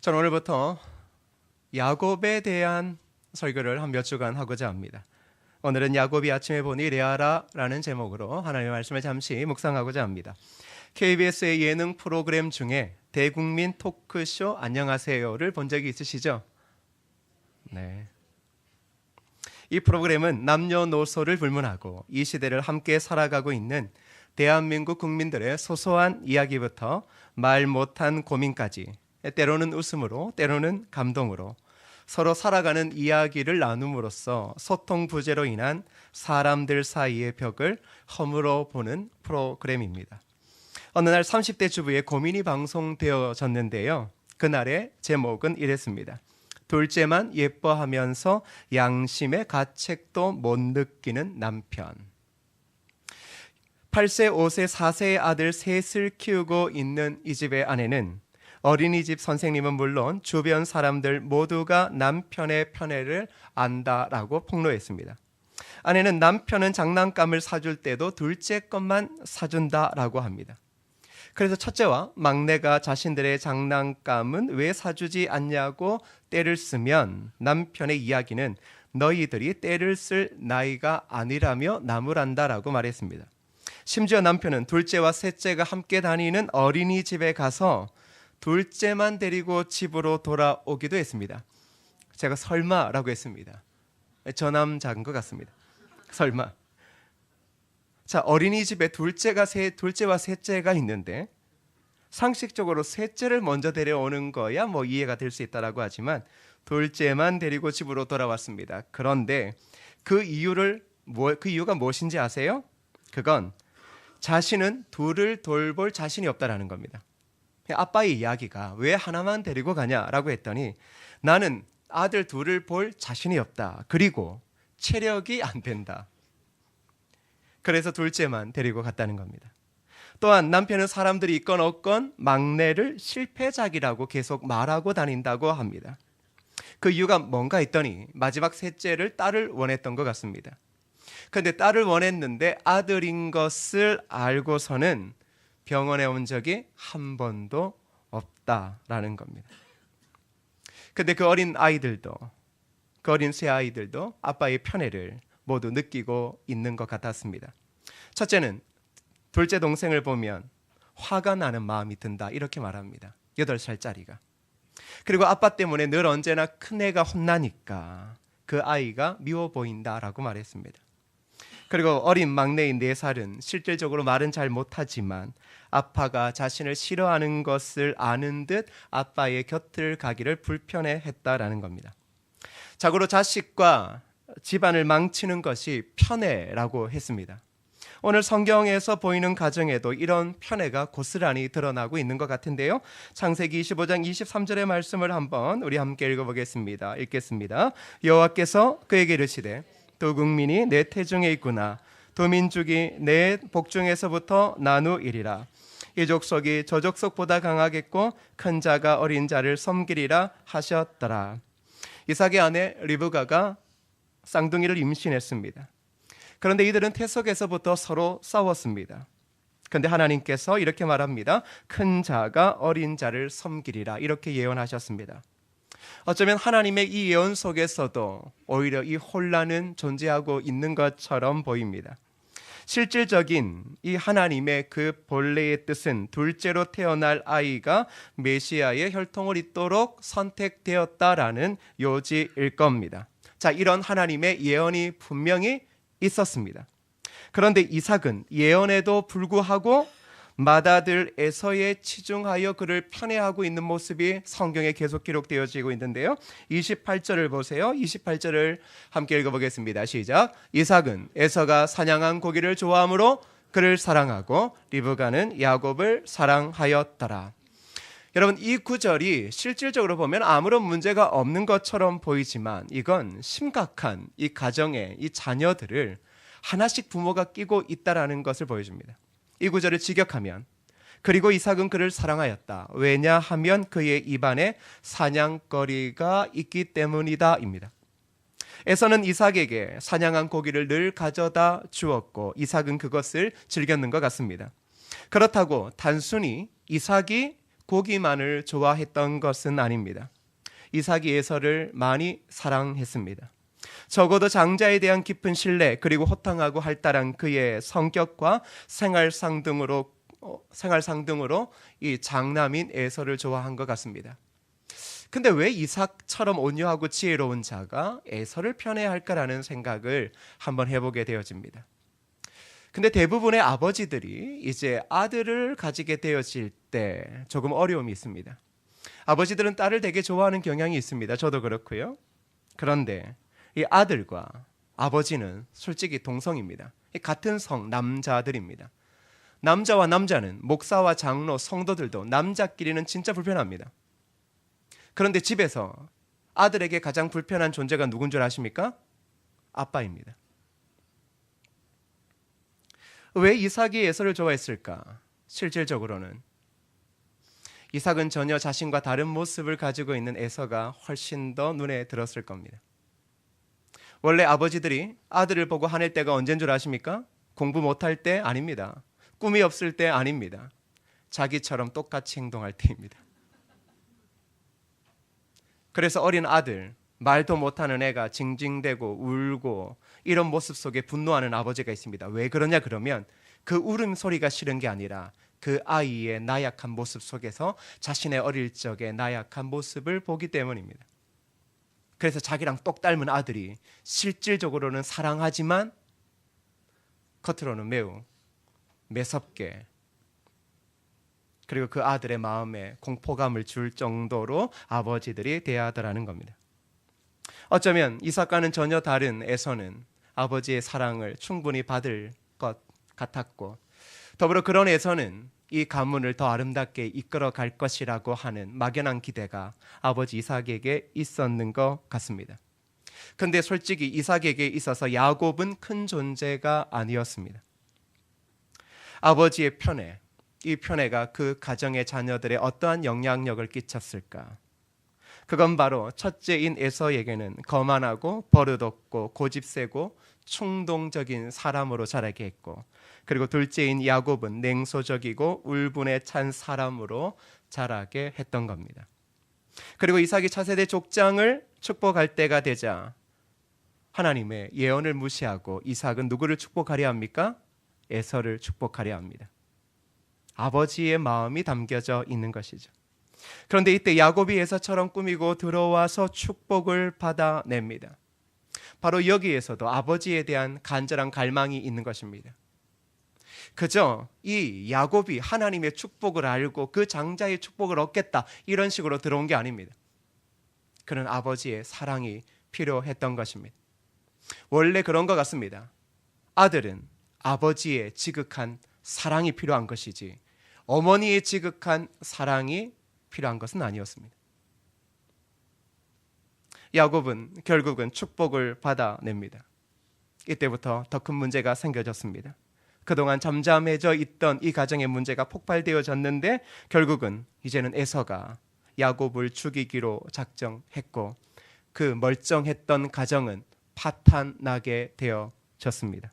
저는 오늘부터 야곱에 대한 설교를 한 몇 주간 하고자 합니다. 오늘은 야곱이 아침에 보니 레아라라는 제목으로 하나님의 말씀을 잠시 묵상하고자 합니다. KBS의 예능 프로그램 중에 대국민 토크쇼 안녕하세요를 본 적이 있으시죠? 네. 이 프로그램은 남녀노소를 불문하고 이 시대를 함께 살아가고 있는 대한민국 국민들의 소소한 이야기부터 말 못한 고민까지 때로는 웃음으로 때로는 감동으로 서로 살아가는 이야기를 나눔으로써 소통 부재로 인한 사람들 사이의 벽을 허물어 보는 프로그램입니다. 어느 날 30대 주부의 고민이 방송되어졌는데요. 그날의 제목은 이랬습니다. 둘째만 예뻐하면서 양심의 가책도 못 느끼는 남편. 8세, 5세, 4세의 아들 셋을 키우고 있는 이 집의 아내는 어린이집 선생님은 물론 주변 사람들 모두가 남편의 편애를 안다라고 폭로했습니다. 아내는 남편은 장난감을 사줄 때도 둘째 것만 사준다라고 합니다. 그래서 첫째와 막내가 자신들의 장난감은 왜 사주지 않냐고 떼를 쓰면 남편의 이야기는 너희들이 떼를 쓸 나이가 아니라며 나무란다라고 말했습니다. 심지어 남편은 둘째와 셋째가 함께 다니는 어린이집에 가서 둘째만 데리고 집으로 돌아오기도 했습니다. 제가 설마라고 했습니다. 저남자인 것 같습니다. 설마. 자, 어린이집에 둘째와 셋째가 있는데 상식적으로 셋째를 먼저 데려오는 거야 뭐 이해가 될 수 있다라고 하지만 둘째만 데리고 집으로 돌아왔습니다. 그런데 그 이유가 무엇인지 아세요? 그건 자신은 둘을 돌볼 자신이 없다라는 겁니다. 아빠의 이야기가 왜 하나만 데리고 가냐라고 했더니 나는 아들 둘을 볼 자신이 없다. 그리고 체력이 안 된다. 그래서 둘째만 데리고 갔다는 겁니다. 또한 남편은 사람들이 있건 없건 막내를 실패작이라고 계속 말하고 다닌다고 합니다. 그 이유가 뭔가 했더니 마지막 셋째를 딸을 원했던 것 같습니다. 그런데 딸을 원했는데 아들인 것을 알고서는 병원에 온 적이 한 번도 없다라는 겁니다. 그런데 그 어린 새 아이들도 아빠의 편애를 모두 느끼고 있는 것 같았습니다. 첫째는 둘째 동생을 보면 화가 나는 마음이 든다 이렇게 말합니다. 8살짜리가. 그리고 아빠 때문에 늘 언제나 큰애가 혼나니까 그 아이가 미워 보인다라고 말했습니다. 그리고 어린 막내인 4살은 실질적으로 말은 잘 못하지만 아빠가 자신을 싫어하는 것을 아는 듯 아빠의 곁을 가기를 불편해했다라는 겁니다. 자고로 자식과 집안을 망치는 것이 편애라고 했습니다. 오늘 성경에서 보이는 가정에도 이런 편애가 고스란히 드러나고 있는 것 같은데요. 창세기 25장 23절의 말씀을 한번 우리 함께 읽어보겠습니다. 읽겠습니다. 여호와께서 그에게 이르시되 두 국민이 내 태중에 있구나. 두 민족이 내 복중에서부터 나누이리라. 이 족속이 저 족속보다 강하겠고 큰 자가 어린 자를 섬기리라 하셨더라. 이삭의 아내 리브가가 쌍둥이를 임신했습니다. 그런데 이들은 태속에서부터 서로 싸웠습니다. 그런데 하나님께서 이렇게 말합니다. 큰 자가 어린 자를 섬기리라 이렇게 예언하셨습니다. 어쩌면 하나님의 이 예언 속에서도 오히려 이 혼란은 존재하고 있는 것처럼 보입니다. 실질적인 이 하나님의 그 본래의 뜻은 둘째로 태어날 아이가 메시아의 혈통을 잇도록 선택되었다라는 요지일 겁니다. 자, 이런 하나님의 예언이 분명히 있었습니다. 그런데 이삭은 예언에도 불구하고 맏아들 에서에 치중하여 그를 편애하고 있는 모습이 성경에 계속 기록되어지고 있는데요. 28절을 보세요. 28절을 함께 읽어보겠습니다. 시작. 이삭은 에서가 사냥한 고기를 좋아하므로 그를 사랑하고 리브가는 야곱을 사랑하였더라. 여러분, 이 구절이 실질적으로 보면 아무런 문제가 없는 것처럼 보이지만 이건 심각한 이 가정의 이 자녀들을 하나씩 부모가 끼고 있다라는 것을 보여줍니다. 이 구절을 직역하면 그리고 이삭은 그를 사랑하였다. 왜냐하면 그의 입안에 사냥거리가 있기 때문이다입니다. 에서는 이삭에게 사냥한 고기를 늘 가져다 주었고 이삭은 그것을 즐겼는 것 같습니다. 그렇다고 단순히 이삭이 고기만을 좋아했던 것은 아닙니다. 이삭이 에서를 많이 사랑했습니다. 적어도 장자에 대한 깊은 신뢰 그리고 호탕하고 활달한 그의 성격과 생활상 등으로 이 장남인 에서를 좋아한 것 같습니다. 근데 왜 이삭처럼 온유하고 지혜로운 자가 에서를 편애할까라는 생각을 한번 해보게 되어집니다. 근데 대부분의 아버지들이 이제 아들을 가지게 되어질 때 조금 어려움이 있습니다. 아버지들은 딸을 되게 좋아하는 경향이 있습니다. 저도 그렇고요. 그런데 이 아들과 아버지는 솔직히 동성입니다. 같은 성 남자들입니다. 남자와 남자는 목사와 장로, 성도들도 남자끼리는 진짜 불편합니다. 그런데 집에서 아들에게 가장 불편한 존재가 누군 줄 아십니까? 아빠입니다. 왜 이삭이 에서를 좋아했을까? 실질적으로는 이삭은 전혀 자신과 다른 모습을 가지고 있는 에서가 훨씬 더 눈에 들었을 겁니다. 원래 아버지들이 아들을 보고 화낼 때가 언제인 줄 아십니까? 공부 못할 때 아닙니다. 꿈이 없을 때 아닙니다. 자기처럼 똑같이 행동할 때입니다. 그래서 어린 아들, 말도 못하는 애가 징징대고 울고 이런 모습 속에 분노하는 아버지가 있습니다. 왜 그러냐 그러면 그 울음소리가 싫은 게 아니라 그 아이의 나약한 모습 속에서 자신의 어릴 적의 나약한 모습을 보기 때문입니다. 그래서 자기랑 똑 닮은 아들이 실질적으로는 사랑하지만 겉으로는 매우 매섭게 그리고 그 아들의 마음에 공포감을 줄 정도로 아버지들이 대하더라는 겁니다. 어쩌면 이삭과는 전혀 다른 에서는 아버지의 사랑을 충분히 받을 것 같았고 더불어 그런 에서는 이 가문을 더 아름답게 이끌어 갈 것이라고 하는 막연한 기대가 아버지 이삭에게 있었는 것 같습니다. 그런데 솔직히 이삭에게 있어서 야곱은 큰 존재가 아니었습니다. 아버지의 편애, 이 편애가 그 가정의 자녀들의 어떠한 영향력을 끼쳤을까? 그건 바로 첫째인 에서에게는 거만하고 버릇없고 고집세고 충동적인 사람으로 자라게 했고 그리고 둘째인 야곱은 냉소적이고 울분에 찬 사람으로 자라게 했던 겁니다. 그리고 이삭이 차세대 족장을 축복할 때가 되자 하나님의 예언을 무시하고 이삭은 누구를 축복하려 합니까? 에서를 축복하려 합니다. 아버지의 마음이 담겨져 있는 것이죠. 그런데 이때 야곱이 에서처럼 꾸미고 들어와서 축복을 받아냅니다. 바로 여기에서도 아버지에 대한 간절한 갈망이 있는 것입니다. 그저 이 야곱이 하나님의 축복을 알고 그 장자의 축복을 얻겠다 이런 식으로 들어온 게 아닙니다. 그는 아버지의 사랑이 필요했던 것입니다. 원래 그런 것 같습니다. 아들은 아버지의 지극한 사랑이 필요한 것이지 어머니의 지극한 사랑이 필요한 것은 아니었습니다. 야곱은 결국은 축복을 받아냅니다. 이때부터 더 큰 문제가 생겨졌습니다. 그동안 잠잠해져 있던 이 가정의 문제가 폭발되어졌는데 결국은 이제는 에서가 야곱을 죽이기로 작정했고 그 멀쩡했던 가정은 파탄나게 되어졌습니다.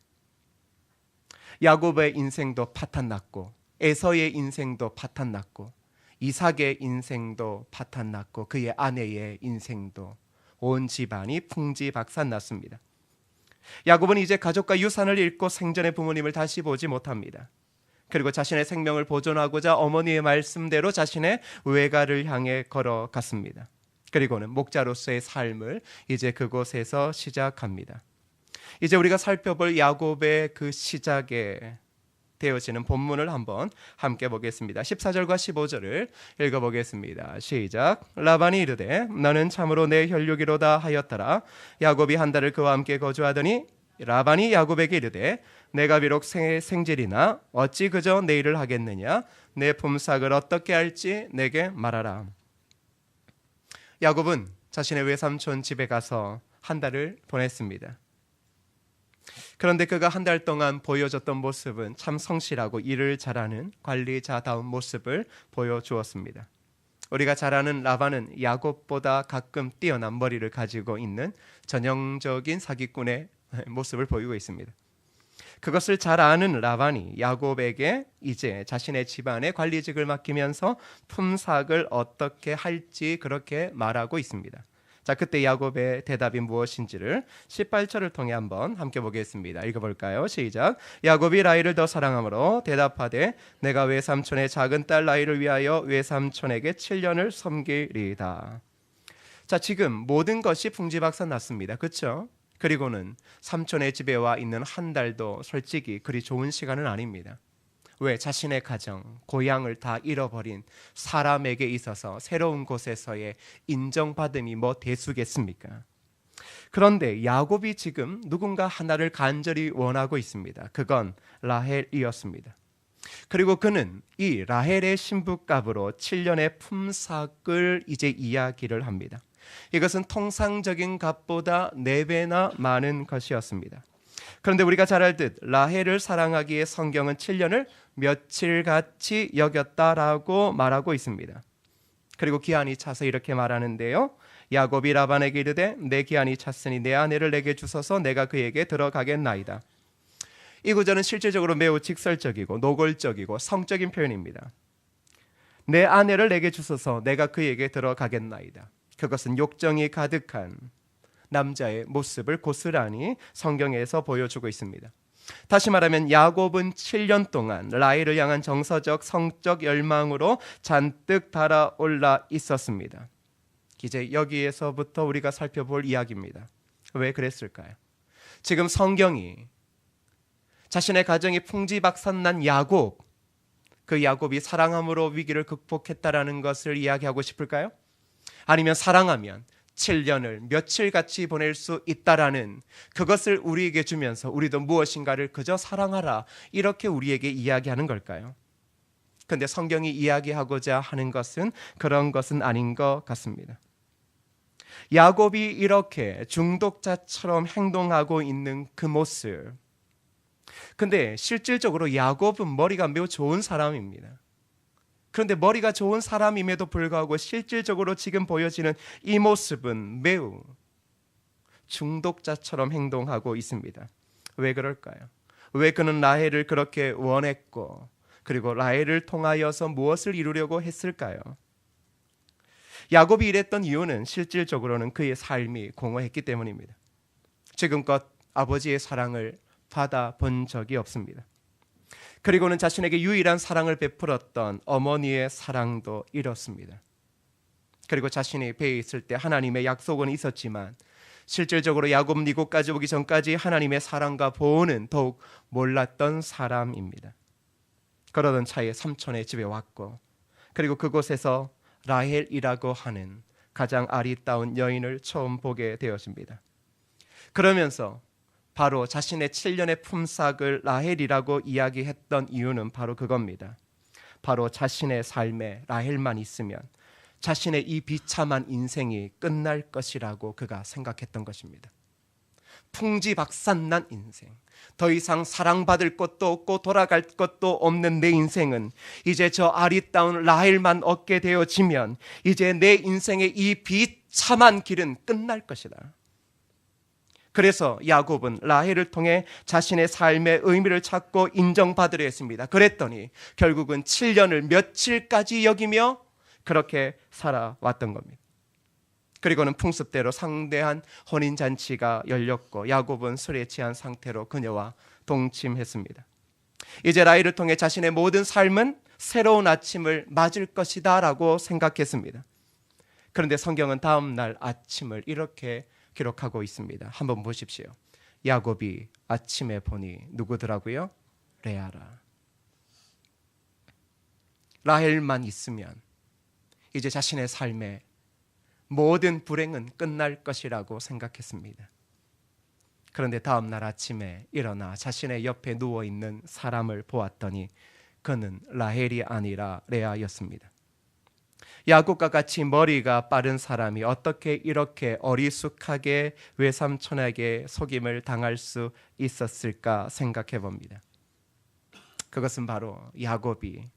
야곱의 인생도 파탄났고 에서의 인생도 파탄났고 이삭의 인생도 파탄났고 그의 아내의 인생도 온 집안이 풍지박산났습니다. 야곱은 이제 가족과 유산을 잃고 생전의 부모님을 다시 보지 못합니다. 그리고 자신의 생명을 보존하고자 어머니의 말씀대로 자신의 외가를 향해 걸어갔습니다. 그리고는 목자로서의 삶을 이제 그곳에서 시작합니다. 이제 우리가 살펴볼 야곱의 그 시작에 되어지는 본문을 한번 함께 보겠습니다. 14절과 15절을 읽어보겠습니다. 시작. 라반이 이르되 너는 참으로 내 혈육이로다 하였더라. 야곱이 한 달을 그와 함께 거주하더니 라반이 야곱에게 이르되 내가 비록 생질이나 어찌 그저 내 일을 하겠느냐 내 품삯을 어떻게 할지 내게 말하라. 야곱은 자신의 외삼촌 집에 가서 한 달을 보냈습니다. 그런데 그가 한 달 동안 보여줬던 모습은 참 성실하고 일을 잘하는 관리자다운 모습을 보여주었습니다. 우리가 잘 아는 라반은 야곱보다 가끔 뛰어난 머리를 가지고 있는 전형적인 사기꾼의 모습을 보이고 있습니다. 그것을 잘 아는 라반이 야곱에게 이제 자신의 집안의 관리직을 맡기면서 품삯을 어떻게 할지 그렇게 말하고 있습니다. 자, 그때 야곱의 대답이 무엇인지를 18절을 통해 한번 함께 보겠습니다. 읽어볼까요? 시작. 야곱이 라헬을 더 사랑함으로 대답하되 내가 외삼촌의 작은 딸 라헬을 위하여 외삼촌에게 7년을 섬기리이다. 자, 지금 모든 것이 풍지박산 났습니다. 그렇죠? 그리고는 삼촌의 집에 와 있는 한 달도 솔직히 그리 좋은 시간은 아닙니다. 왜? 자신의 가정, 고향을 다 잃어버린 사람에게 있어서 새로운 곳에서의 인정받음이 뭐 대수겠습니까? 그런데 야곱이 지금 누군가 하나를 간절히 원하고 있습니다. 그건 라헬이었습니다. 그리고 그는 이 라헬의 신부값으로 7년의 품삯을 이제 이야기를 합니다. 이것은 통상적인 값보다 4배나 많은 것이었습니다. 그런데 우리가 잘 알듯 라헬을 사랑하기에 성경은 7년을 며칠같이 여겼다라고 말하고 있습니다. 그리고 기한이 차서 이렇게 말하는데요. 야곱이 라반에게 이르되 내 기한이 찼으니 내 아내를 내게 주소서 내가 그에게 들어가겠나이다. 이 구절은 실질적으로 매우 직설적이고 노골적이고 성적인 표현입니다. 내 아내를 내게 주소서 내가 그에게 들어가겠나이다. 그것은 욕정이 가득한 남자의 모습을 고스란히 성경에서 보여주고 있습니다. 다시 말하면 야곱은 7년 동안 라헬을 향한 정서적 성적 열망으로 잔뜩 달아올라 있었습니다. 이제 여기에서부터 우리가 살펴볼 이야기입니다. 왜 그랬을까요? 지금 성경이 자신의 가정이 풍지박산난 야곱, 그 야곱이 사랑함으로 위기를 극복했다라는 것을 이야기하고 싶을까요? 아니면 사랑하면 7년을 며칠같이 보낼 수 있다라는 그것을 우리에게 주면서 우리도 무엇인가를 그저 사랑하라 이렇게 우리에게 이야기하는 걸까요? 그런데 성경이 이야기하고자 하는 것은 그런 것은 아닌 것 같습니다. 야곱이 이렇게 중독자처럼 행동하고 있는 그 모습, 근데 실질적으로 야곱은 머리가 매우 좋은 사람입니다. 그런데 머리가 좋은 사람임에도 불구하고 실질적으로 지금 보여지는 이 모습은 매우 중독자처럼 행동하고 있습니다. 왜 그럴까요? 왜 그는 라헬을 그렇게 원했고 그리고 라헬을 통하여서 무엇을 이루려고 했을까요? 야곱이 이랬던 이유는 실질적으로는 그의 삶이 공허했기 때문입니다. 지금껏 아버지의 사랑을 받아본 적이 없습니다. 그리고는 자신에게 유일한 사랑을 베풀었던 어머니의 사랑도 잃었습니다. 그리고 자신이 배에 있을 때 하나님의 약속은 있었지만 실질적으로 야곱은 이곳까지 오기 전까지 하나님의 사랑과 보호는 더욱 몰랐던 사람입니다. 그러던 차에 삼촌의 집에 왔고 그리고 그곳에서 라헬이라고 하는 가장 아리따운 여인을 처음 보게 되었습니다. 그러면서 바로 자신의 7년의 품삯을 라헬이라고 이야기했던 이유는 바로 그겁니다. 바로 자신의 삶에 라헬만 있으면 자신의 이 비참한 인생이 끝날 것이라고 그가 생각했던 것입니다. 풍지박산난 인생, 더 이상 사랑받을 것도 없고 돌아갈 것도 없는 내 인생은 이제 저 아리따운 라헬만 얻게 되어지면 이제 내 인생의 이 비참한 길은 끝날 것이다. 그래서 야곱은 라헬을 통해 자신의 삶의 의미를 찾고 인정받으려 했습니다. 그랬더니 결국은 7년을 며칠까지 여기며 그렇게 살아왔던 겁니다. 그리고는 풍습대로 상대한 혼인잔치가 열렸고 야곱은 술에 취한 상태로 그녀와 동침했습니다. 이제 라헬을 통해 자신의 모든 삶은 새로운 아침을 맞을 것이다 라고 생각했습니다. 그런데 성경은 다음 날 아침을 이렇게 기록하고 있습니다. 한번 보십시오. 야곱이 아침에 보니 누구더라고요? 레아라. 라헬만 있으면 이제 자신의 삶에 모든 불행은 끝날 것이라고 생각했습니다. 그런데 다음 날 아침에 일어나 자신의 옆에 누워있는 사람을 보았더니 그는 라헬이 아니라 레아였습니다. 야곱과 같이 머리가 빠른 사람이 어떻게 이렇게 어리숙하게 외삼촌에게 속임을 당할 수 있었을까 생각해 봅니다. 그것은 바로 야곱이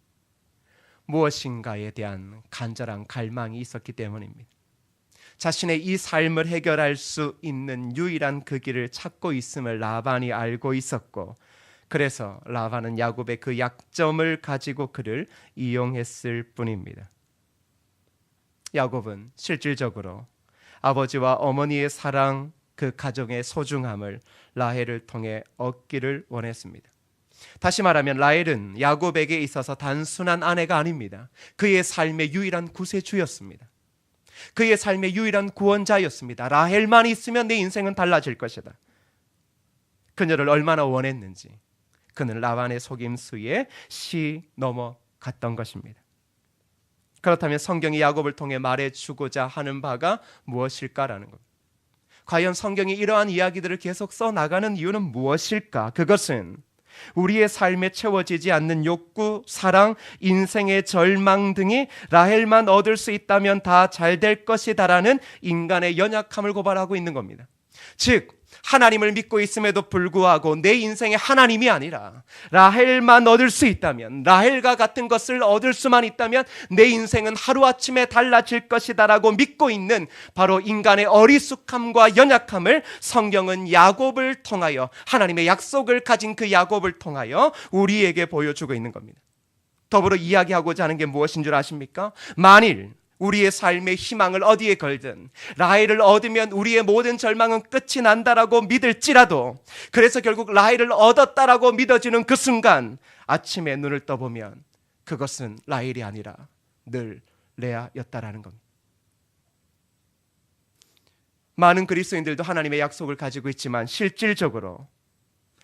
무엇인가에 대한 간절한 갈망이 있었기 때문입니다. 자신의 이 삶을 해결할 수 있는 유일한 그 길을 찾고 있음을 라반이 알고 있었고 그래서 라반은 야곱의 그 약점을 가지고 그를 이용했을 뿐입니다. 야곱은 실질적으로 아버지와 어머니의 사랑, 그 가정의 소중함을 라헬을 통해 얻기를 원했습니다. 다시 말하면 라헬은 야곱에게 있어서 단순한 아내가 아닙니다. 그의 삶의 유일한 구세주였습니다. 그의 삶의 유일한 구원자였습니다. 라헬만 있으면 내 인생은 달라질 것이다. 그녀를 얼마나 원했는지 그는 라반의 속임수에 넘어갔던 것입니다. 그렇다면 성경이 야곱을 통해 말해주고자 하는 바가 무엇일까라는 것. 과연 성경이 이러한 이야기들을 계속 써나가는 이유는 무엇일까? 그것은 우리의 삶에 채워지지 않는 욕구, 사랑, 인생의 절망 등이 라헬만 얻을 수 있다면 다 잘 될 것이다라는 인간의 연약함을 고발하고 있는 겁니다. 즉 하나님을 믿고 있음에도 불구하고 내 인생에 하나님이 아니라 라헬만 얻을 수 있다면, 라헬과 같은 것을 얻을 수만 있다면 내 인생은 하루아침에 달라질 것이다라고 믿고 있는 바로 인간의 어리숙함과 연약함을 성경은 야곱을 통하여, 하나님의 약속을 가진 그 야곱을 통하여 우리에게 보여주고 있는 겁니다. 더불어 이야기하고자 하는 게 무엇인 줄 아십니까? 만일 우리의 삶의 희망을 어디에 걸든 라헬을 얻으면 우리의 모든 절망은 끝이 난다라고 믿을지라도, 그래서 결국 라헬을 얻었다라고 믿어지는 그 순간 아침에 눈을 떠보면 그것은 라헬이 아니라 늘 레아였다라는 겁니다. 많은 그리스도인들도 하나님의 약속을 가지고 있지만 실질적으로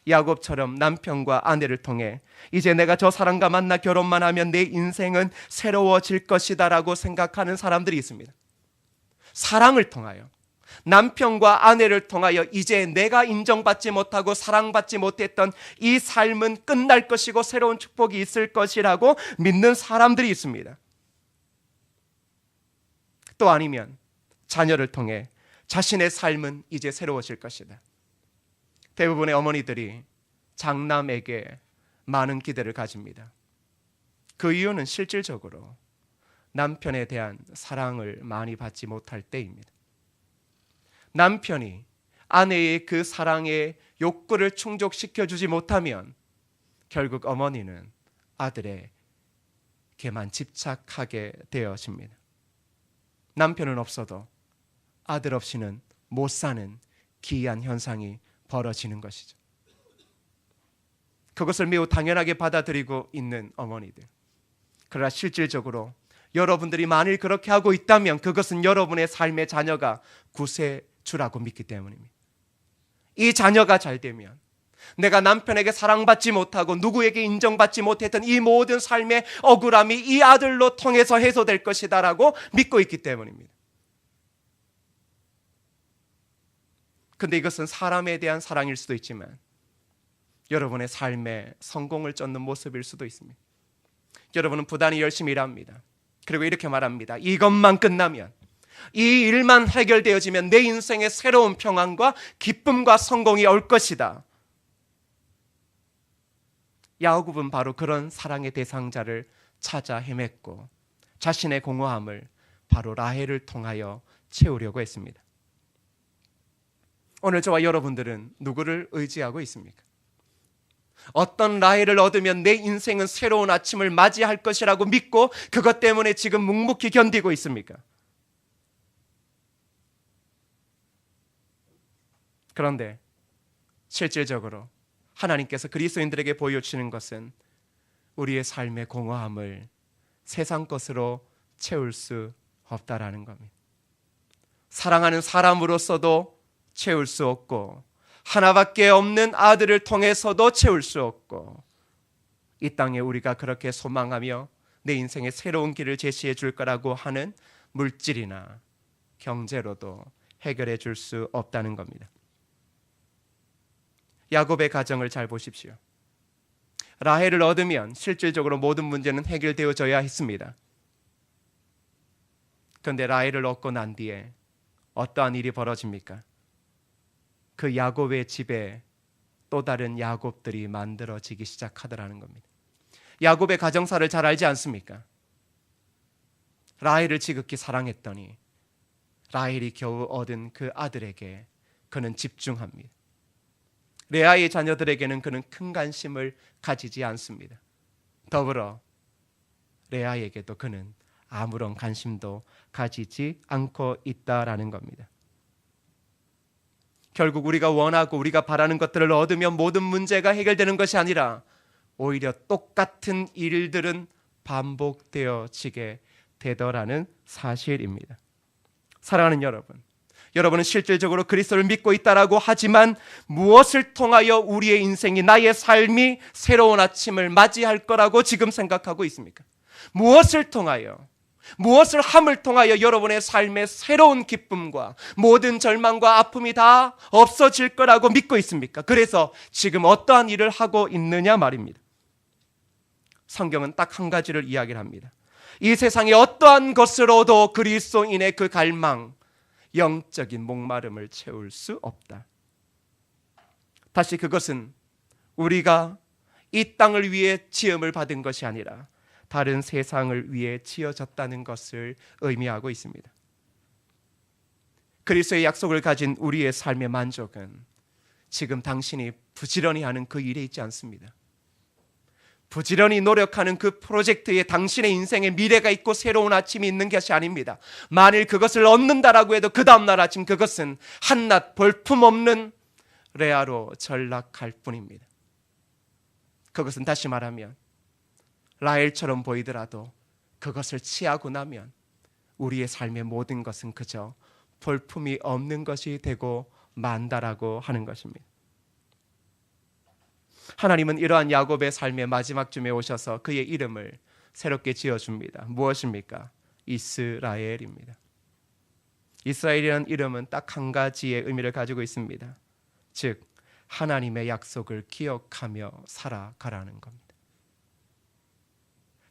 야곱처럼 남편과 아내를 통해 이제 내가 저 사람과 만나 결혼만 하면 내 인생은 새로워질 것이다 라고 생각하는 사람들이 있습니다. 사랑을 통하여, 남편과 아내를 통하여 이제 내가 인정받지 못하고 사랑받지 못했던 이 삶은 끝날 것이고 새로운 축복이 있을 것이라고 믿는 사람들이 있습니다. 또 아니면 자녀를 통해 자신의 삶은 이제 새로워질 것이다. 대부분의 어머니들이 장남에게 많은 기대를 가집니다. 그 이유는 실질적으로 남편에 대한 사랑을 많이 받지 못할 때입니다. 남편이 아내의 그 사랑의 욕구를 충족시켜주지 못하면 결국 어머니는 아들에게만 집착하게 되어집니다. 남편은 없어도 아들 없이는 못 사는 기이한 현상이 벌어지는 것이죠. 그것을 매우 당연하게 받아들이고 있는 어머니들. 그러나 실질적으로 여러분들이 만일 그렇게 하고 있다면 그것은 여러분의 삶의 자녀가 구세주라고 믿기 때문입니다. 이 자녀가 잘 되면 내가 남편에게 사랑받지 못하고 누구에게 인정받지 못했던 이 모든 삶의 억울함이 이 아들로 통해서 해소될 것이다라고 믿고 있기 때문입니다. 근데 이것은 사람에 대한 사랑일 수도 있지만 여러분의 삶에 성공을 쫓는 모습일 수도 있습니다. 여러분은 부단히 열심히 일합니다. 그리고 이렇게 말합니다. 이것만 끝나면, 이 일만 해결되어지면 내 인생에 새로운 평안과 기쁨과 성공이 올 것이다. 야곱은 바로 그런 사랑의 대상자를 찾아 헤맸고 자신의 공허함을 바로 라헬을 통하여 채우려고 했습니다. 오늘 저와 여러분들은 누구를 의지하고 있습니까? 어떤 라헬을 얻으면 내 인생은 새로운 아침을 맞이할 것이라고 믿고 그것 때문에 지금 묵묵히 견디고 있습니까? 그런데 실질적으로 하나님께서 그리스도인들에게 보여주시는 것은 우리의 삶의 공허함을 세상 것으로 채울 수 없다라는 겁니다. 사랑하는 사람으로서도 채울 수 없고 하나밖에 없는 아들을 통해서도 채울 수 없고 이 땅에 우리가 그렇게 소망하며 내 인생의 새로운 길을 제시해 줄 거라고 하는 물질이나 경제로도 해결해 줄 수 없다는 겁니다. 야곱의 가정을 잘 보십시오. 라헬을 얻으면 실질적으로 모든 문제는 해결되어져야 했습니다. 그런데 라헬을 얻고 난 뒤에 어떠한 일이 벌어집니까? 그 야곱의 집에 또 다른 야곱들이 만들어지기 시작하더라는 겁니다. 야곱의 가정사를 잘 알지 않습니까? 라헬을 지극히 사랑했더니 라헬이 겨우 얻은 그 아들에게 그는 집중합니다. 레아의 자녀들에게는 그는 큰 관심을 가지지 않습니다. 더불어 레아에게도 그는 아무런 관심도 가지지 않고 있다라는 겁니다. 결국 우리가 원하고 우리가 바라는 것들을 얻으면 모든 문제가 해결되는 것이 아니라 오히려 똑같은 일들은 반복되어지게 되더라는 사실입니다. 사랑하는 여러분, 여러분은 실질적으로 그리스도를 믿고 있다라고 하지만 무엇을 통하여 우리의 인생이, 나의 삶이 새로운 아침을 맞이할 거라고 지금 생각하고 있습니까? 무엇을 통하여, 무엇을 함을 통하여 여러분의 삶의 새로운 기쁨과 모든 절망과 아픔이 다 없어질 거라고 믿고 있습니까? 그래서 지금 어떠한 일을 하고 있느냐 말입니다. 성경은 딱 한 가지를 이야기를 합니다. 이 세상에 어떠한 것으로도 그리스도인의 그 갈망, 영적인 목마름을 채울 수 없다. 다시 그것은 우리가 이 땅을 위해 지음을 받은 것이 아니라 다른 세상을 위해 지어졌다는 것을 의미하고 있습니다. 그리스도의 약속을 가진 우리의 삶의 만족은 지금 당신이 부지런히 하는 그 일에 있지 않습니다. 부지런히 노력하는 그 프로젝트에 당신의 인생의 미래가 있고 새로운 아침이 있는 것이 아닙니다. 만일 그것을 얻는다라고 해도 그 다음날 아침 그것은 한낱 볼품없는 레아로 전락할 뿐입니다. 그것은 다시 말하면 라헬처럼 보이더라도 그것을 취하고 나면 우리의 삶의 모든 것은 그저 볼품이 없는 것이 되고 만다라고 하는 것입니다. 하나님은 이러한 야곱의 삶의 마지막 쯤에 오셔서 그의 이름을 새롭게 지어줍니다. 무엇입니까? 이스라엘입니다. 이스라엘이라는 이름은 딱 한 가지의 의미를 가지고 있습니다. 즉 하나님의 약속을 기억하며 살아가라는 겁니다.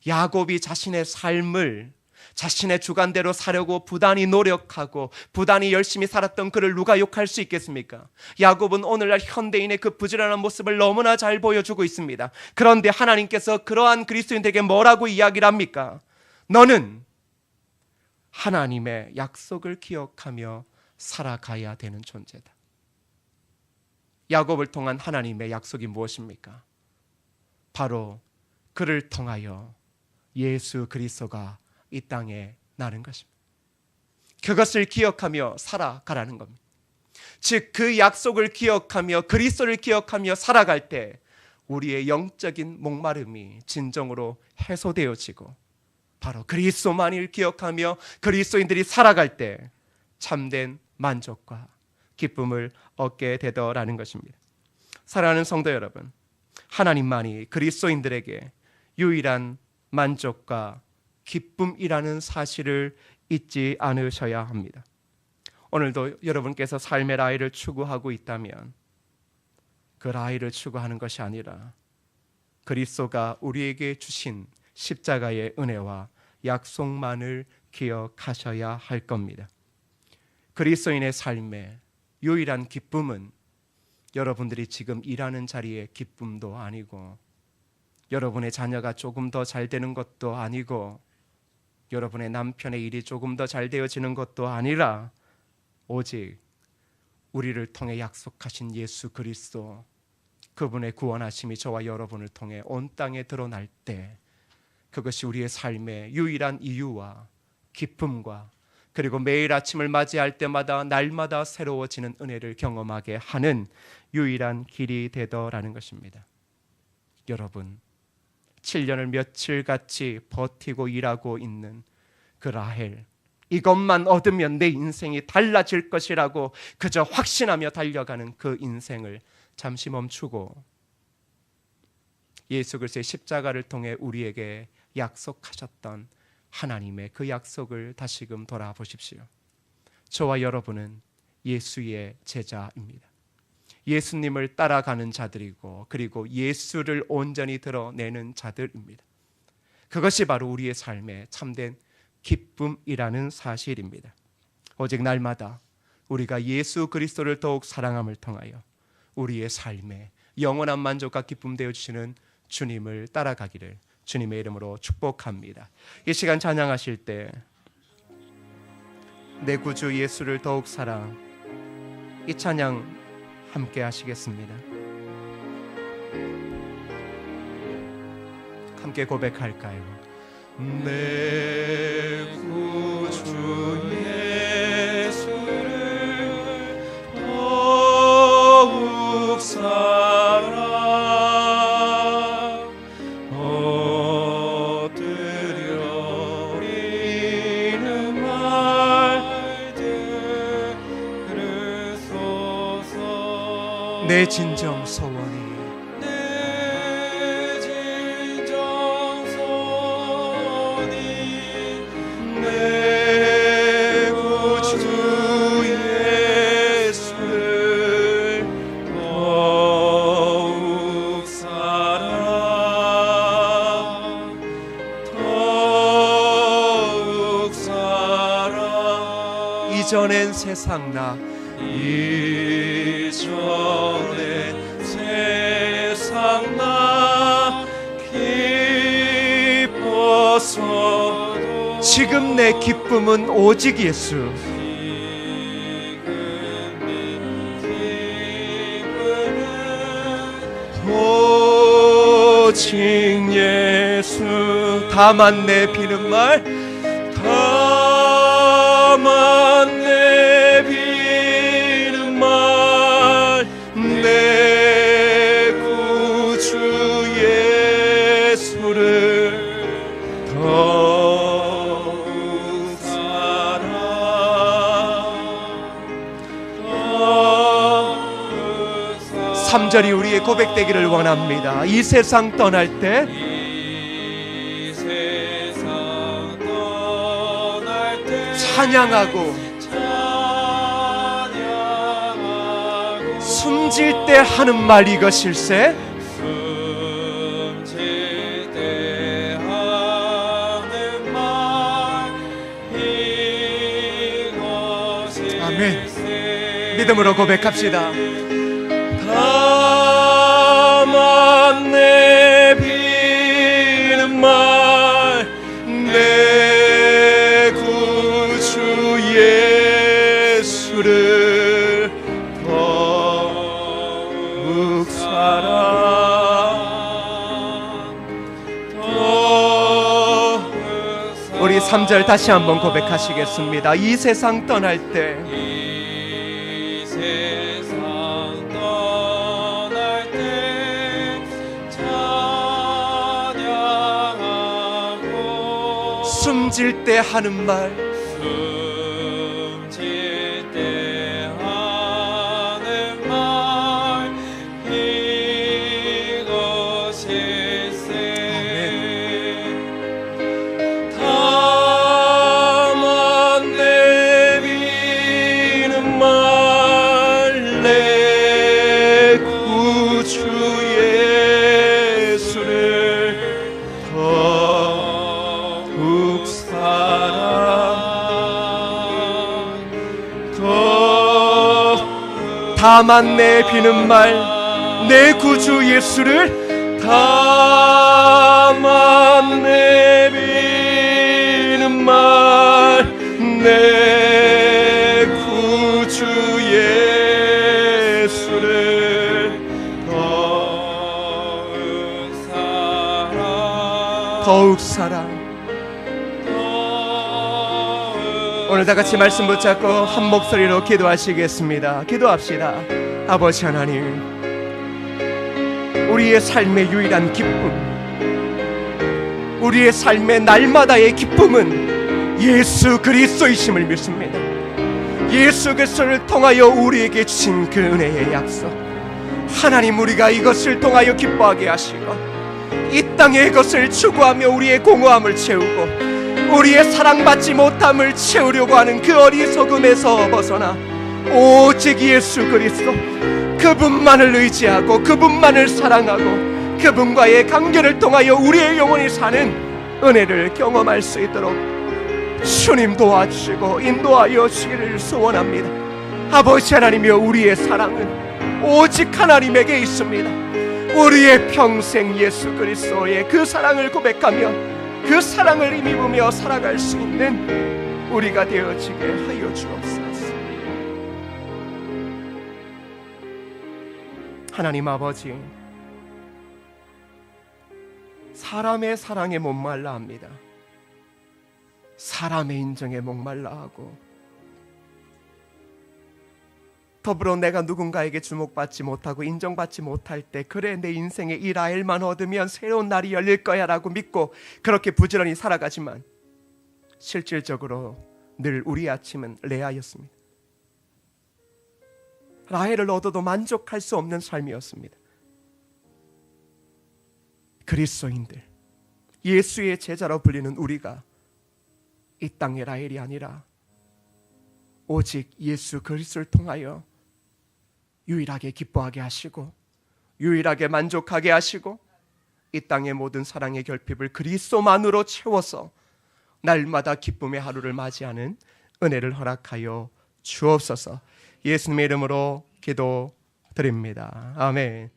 야곱이 자신의 삶을 자신의 주관대로 사려고 부단히 노력하고 부단히 열심히 살았던 그를 누가 욕할 수 있겠습니까? 야곱은 오늘날 현대인의 그 부지런한 모습을 너무나 잘 보여주고 있습니다. 그런데 하나님께서 그러한 그리스도인들에게 뭐라고 이야기를 합니까? 너는 하나님의 약속을 기억하며 살아가야 되는 존재다. 야곱을 통한 하나님의 약속이 무엇입니까? 바로 그를 통하여 예수 그리스도가 이 땅에 나는 것입니다. 그것을 기억하며 살아가라는 겁니다. 즉 그 약속을 기억하며 그리스도를 기억하며 살아갈 때 우리의 영적인 목마름이 진정으로 해소되어지고 바로 그리스도만을 기억하며 그리스도인들이 살아갈 때 참된 만족과 기쁨을 얻게 되더라는 것입니다. 사랑하는 성도 여러분, 하나님만이 그리스도인들에게 유일한 만족과 기쁨이라는 사실을 잊지 않으셔야 합니다. 오늘도 여러분께서 삶의 라헬을 추구하고 있다면 그 라헬을 추구하는 것이 아니라 그리스도가 우리에게 주신 십자가의 은혜와 약속만을 기억하셔야 할 겁니다. 그리스도인의 삶의 유일한 기쁨은 여러분들이 지금 일하는 자리의 기쁨도 아니고 여러분의 자녀가 조금 더 잘 되는 것도 아니고 여러분의 남편의 일이 조금 더 잘 되어지는 것도 아니라 오직 우리를 통해 약속하신 예수 그리스도, 그분의 구원하심이 저와 여러분을 통해 온 땅에 드러날 때 그것이 우리의 삶의 유일한 이유와 기쁨과 그리고 매일 아침을 맞이할 때마다 날마다 새로워지는 은혜를 경험하게 하는 유일한 길이 되더라는 것입니다. 여러분, 7년을 며칠같이 버티고 일하고 있는 그 라헬, 이것만 얻으면 내 인생이 달라질 것이라고 그저 확신하며 달려가는 그 인생을 잠시 멈추고 예수 그리스도의 십자가를 통해 우리에게 약속하셨던 하나님의 그 약속을 다시금 돌아보십시오. 저와 여러분은 예수의 제자입니다. 예수님을 따라가는 자들이고 그리고 예수를 온전히 드러내는 자들입니다. 그것이 바로 우리의 삶의 참된 기쁨이라는 사실입니다. 오직 날마다 우리가 예수 그리스도를 더욱 사랑함을 통하여 우리의 삶에 영원한 만족과 기쁨 되어주시는 주님을 따라가기를 주님의 이름으로 축복합니다. 이 시간 찬양하실 때 내 구주 예수를 더욱 사랑, 이 찬양 함께 하시겠습니다. 함께 고백할까요? 내 구주 예수를 더욱 사랑 엎드려리는 말들 들으소서. 내 진정 소원이 이전엔 세상 나 이전엔 세상 나 기뻐서도 지금 내 기쁨은 오직 예수. 오직 예수. 다만 내 비는 말 다만 내 비는 말 내 구주 예수를 더욱 사랑 3절이 우리의 고백되기를 원합니다. 이 세상 떠날 때 찬양하고 숨질 때 하는 말 이것일세. 아멘. 믿음으로 고백합시다. 다만 내 비는 말 내 구주 예수를 더욱 사랑 우리 3절 다시 한번 고백하시겠습니다. 이 세상 떠날 때 숨질 때 하는 말 숨질 때 하는 말 이것일세. 다만 내 비는 말 내 구주 예수를 더욱 다만 내 비는 말 내 구주 예수를 다만 내 비는 말 내 구주 예수를 더욱 사랑. 오늘 다 같이 말씀 붙잡고 한 목소리로 기도하시겠습니다. 기도합시다. 아버지 하나님, 우리의 삶의 유일한 기쁨, 우리의 삶의 날마다의 기쁨은 예수 그리스도이심을 믿습니다. 예수 그리스도를 통하여 우리에게 주신 그 은혜의 약속, 하나님, 우리가 이것을 통하여 기뻐하게 하시고 이 땅에 이것을 추구하며 우리의 공허함을 채우고 우리의 사랑받지 못함을 채우려고 하는 그 어리석음에서 벗어나 오직 예수 그리스도, 그분만을 의지하고 그분만을 사랑하고 그분과의 관계를 통하여 우리의 영혼이 사는 은혜를 경험할 수 있도록 주님 도와주시고 인도하여 주기를 소원합니다. 아버지 하나님이여, 우리의 사랑은 오직 하나님에게 있습니다. 우리의 평생 예수 그리스도의 그 사랑을 고백하며 그 사랑을 힘입으며 살아갈 수 있는 우리가 되어지게 하여 주옵소서. 하나님 아버지, 사람의 사랑에 목말라 합니다. 사람의 인정에 목말라 하고, 더불어 내가 누군가에게 주목받지 못하고 인정받지 못할 때, 그래 내 인생에 이 라헬만 얻으면 새로운 날이 열릴 거야 라고 믿고 그렇게 부지런히 살아가지만 실질적으로 늘 우리 아침은 레아였습니다. 라헬을 얻어도 만족할 수 없는 삶이었습니다. 그리스도인들, 예수의 제자로 불리는 우리가 이 땅의 라헬이 아니라 오직 예수 그리스도를 통하여 유일하게 기뻐하게 하시고 유일하게 만족하게 하시고 이 땅의 모든 사랑의 결핍을 그리스도만으로 채워서 날마다 기쁨의 하루를 맞이하는 은혜를 허락하여 주옵소서. 예수님의 이름으로 기도드립니다. 아멘.